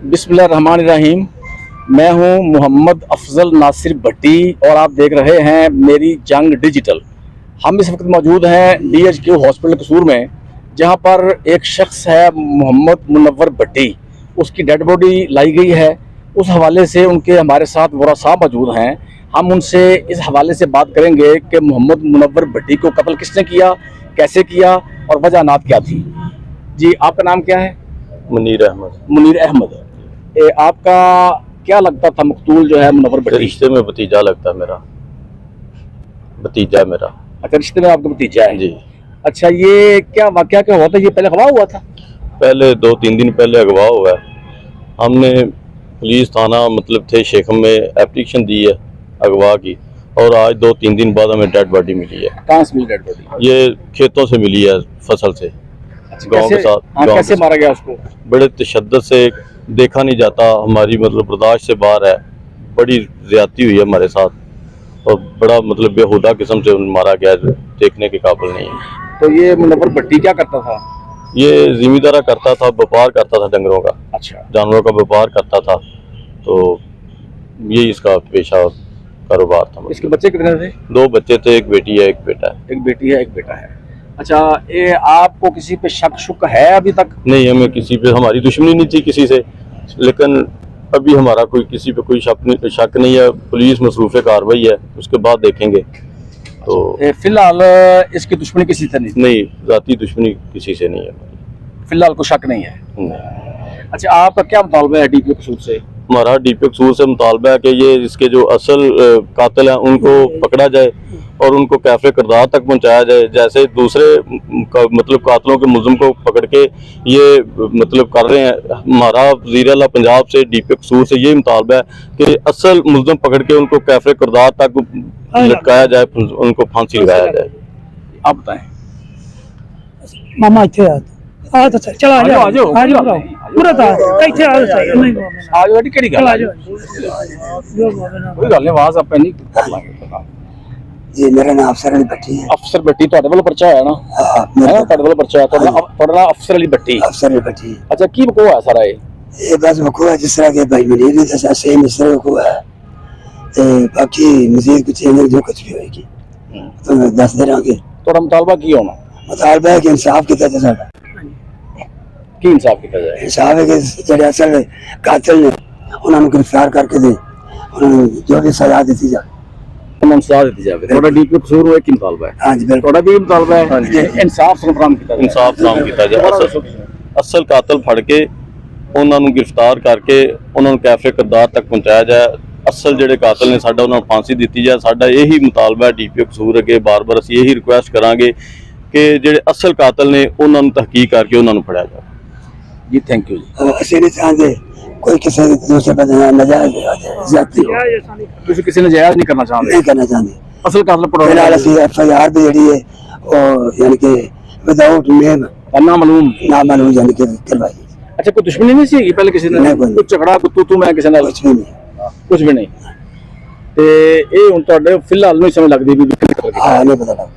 बिस्मिल्लाहिर्रहमानिर्रहीम। मैं हूं मोहम्मद अफजल नासिर भट्टी और आप देख रहे हैं मेरी जंग डिजिटल। हम इस वक्त मौजूद हैं DHQ हॉस्पिटल कसूर में, जहां पर एक शख्स है मोहम्मद मुनव्वर भट्टी, उसकी डेड बॉडी लाई गई है। उस हवाले से उनके हमारे साथ वरा साहब मौजूद हैं। हम उनसे इस हवाले से बात करेंगे कि मोहम्मद मुनव्वर भट्टी को कत्ल किसने किया, कैसे किया और वजहनात क्या थी। जी, आपका नाम क्या है? मुनीर अहमद। मुनीर अहमद। आपका क्या लगता था मकतूल जो है मुनव्वर भट्टी? रिश्ते में भतीजा लगता है मेरा, भतीजा मेरा। अच्छा, रिश्ते में आपका भतीजा है जी। अच्छा, ये क्या वाकया क्या हुआ था? ये पहले अगवा हुआ था? पहले 2-3 दिन पहले अगवा हुआ है। हमने पुलिस थाना मतलब थे शेखम में एप्लीकेशन दी है अगवा की, और आज 2-3 दिन बाद हमें डेड बॉडी मिली है। कहाँ से मिली डेड बॉडी? ये खेतों से मिली है, फसल से। गांव के साथ। कैसे मारा गया उसको? बड़े तशद्दुद से, देखा नहीं जाता, हमारी मतलब बर्दाश्त से बाहर है। बड़ी ज्यादती हुई है हमारे साथ और बड़ा मतलब बेहुदा किस्म से मारा गया, देखने के काबिल नहीं है। तो ये मुनव्वर भट्टी क्या करता था? ये जिम्मेदारा करता था, व्यापार करता था डंगरों का। अच्छा, जानवरों का व्यापार करता था, तो यही इसका पेशा कारोबार था। इसके बच्चे कितने थे? 2 बच्चे थे, एक बेटी है एक बेटा है। एक बेटी है एक बेटा है। अच्छा, ये आपको किसी पे शक शुक है अभी तक? नहीं, हमें किसी पे, हमारी दुश्मनी नहीं थी किसी से, लेकिन अभी हमारा कोई किसी पे कोई शक नहीं है। पुलिस मसरूफ़ कार्रवाई है, उसके बाद देखेंगे। तो फिलहाल इसकी दुश्मनी किसी से नहीं, जाती दुश्मनी किसी से नहीं है, फिलहाल को शक नहीं है। नहीं। अच्छा, आपका क्या मुतालबा है DPO कसूर से? हमारा DPO कसूर से मुतालबा है कि ये इसके जो असल कातिल हैं उनको पकड़ा जाए और उनको कैफे किरदार तक पहुंचाया जाए। जैसे दूसरे मतलब कातिलों के मुल्ज़िम को पकड़ के ये मतलब कर रहे हैं, हमारा वज़ीर आला पंजाब से DPO कसूर से ये मुतालबा है कि असल मुल्ज़िम पकड़ के उनको कैफे किरदार तक लटकाया जाए, उनको फांसी लगाया जाए। आप बताएं। मामा इतने आ तो चलो आ जाओ आ जाओ पूरा था इतने आ जाओ नहीं आज वाली केड़ी गल आ है? जाओ कोई गल नहीं, आवाज आप नहीं कर लांगे। जी, मेरा नाम अफसर अली भट्टी है। अफसर भट्टी ਤੁਹਾਡੇ ਵੱਲੋਂ ਪਰਚਾ ਹੋਇਆ ਨਾ? हाँ, है ना, ਤੁਹਾਡੇ ਵੱਲੋਂ ਪਰਚਾ ਹੋਇਆ। ਤੁਹਾਡਾ ਨਾਮ ਅਫਸਰ ਅਲੀ ਭੱਟੀ। अफसर अली भट्टी। अच्छा, की बको है सारा ये बस वकूआ जिस तरह के भाई मुनीर ने दसा सेम इस तरह वकूआ है। ते बाकी मजीद कुछ है जो कुछ भी होगी तो मैं दस दे रहा। ਤੁਹਾਡਾ ਮੁਤਾਲਬਾ ਕੀ ਹੋਣਾ? मुतालबा है कि इंसाफ किया जाए। साਡਾ ਕੀ ਇਨਸਾਫ ਕੀਤਾ ਜਾਏ? इंसाफ है कि ਜਿਹੜੇ असल कातिल ने ਉਹਨਾਂ ਨੂੰ गिरफ्तार करके दे, ਉਹਨਾਂ ਨੂੰ जो भी सजा दी जाए, ਉਹਨਾਂ ਨੂੰ ਸਜ਼ਾ ਦਿੱਤੀ ਜਾਵੇ। ਤੁਹਾਡਾ DPO ਕਸੂਰ ਨੂੰ ਇੱਕ ਮੁਤਾਲਬਾ ਹੈ। हाँ जी बिल्कुल। ਤੁਹਾਡਾ ਵੀ ਮੁਤਾਲਬਾ ਹੈ ਕਿ ਇਨਸਾਫ ਸੰਪਰਾਮ ਕੀਤਾ ਜਾਏ। इंसाफ काम किया जाए। ਅਸਲ ਕਾਤਲ ਫੜ ਕੇ ਉਹਨਾਂ ਨੂੰ ਗ੍ਰਿਫਤਾਰ ਕਰਕੇ ਉਹਨਾਂ ਨੂੰ ਕੈਫੇ ਕਿਰਦਾਰ ਤੱਕ ਪਹੁੰਚਾਇਆ ਜਾਏ। ਅਸਲ ਜਿਹੜੇ ਕਾਤਲ ਨੇ ਸਾਡਾ ਉਹਨਾਂ ਨੂੰ ਫਾਂਸੀ ਦਿੱਤੀ ਜਾਏ। ਸਾਡਾ ਇਹੀ ਮੁਤਾਲਬਾ ਹੈ DPO ਕਸੂਰ ਅੱਗੇ ਬਾਰ-ਬਾਰ ਅਸੀਂ ਇਹੀ ਰਿਕੁਐਸਟ ਕਰਾਂਗੇ ਕਿ ਜਿਹੜੇ ਅਸਲ ਕਾਤਲ ਨੇ ਉਹਨਾਂ ਨੂੰ ਤਹਿਕੀਕ ਕਰਕੇ ਉਹਨਾਂ ਨੂੰ ਫੜਿਆ ਜਾਵੇ। ਜੀ, ਥੈਂਕ ਯੂ ਜੀ। ਅਸੀਂ नहीं चाहते कोई किसी दूसरे पर नाजायज ज्यादती हो, ਤੁਸੀਂ ਕਿਸੇ ਨੇ ਜਾਇਜ਼ ਨਹੀਂ ਕਰਨਾ ਚਾਹੁੰਦੇ? नहीं करना चाहते। ਅਸਲ ਕਾਤਲ ਪੜਾਉਣਾ फिलहाल ਅਸੀਂ FIR भी ਜਿਹੜੀ है वो यानी कि विदाउट नेम ਨਾ ਮਾਲੂਮ। नामालूम यानी कि करवाई। अच्छा, कोई दुश्मनी नहीं सी पहले किसी ने? नहीं, कोई नहीं। कोई झगड़ा कोई तू मैं किसी नाल? कुछ भी नहीं। कुछ भी नहीं। ਤੇ ਇਹ ਹੁਣ ਤੁਹਾਡੇ ਫਿਲਹਾਲ ਨੂੰ ਸਮਝ ਲੱਗਦੀ ਵੀ हाँ, नहीं पता लगा।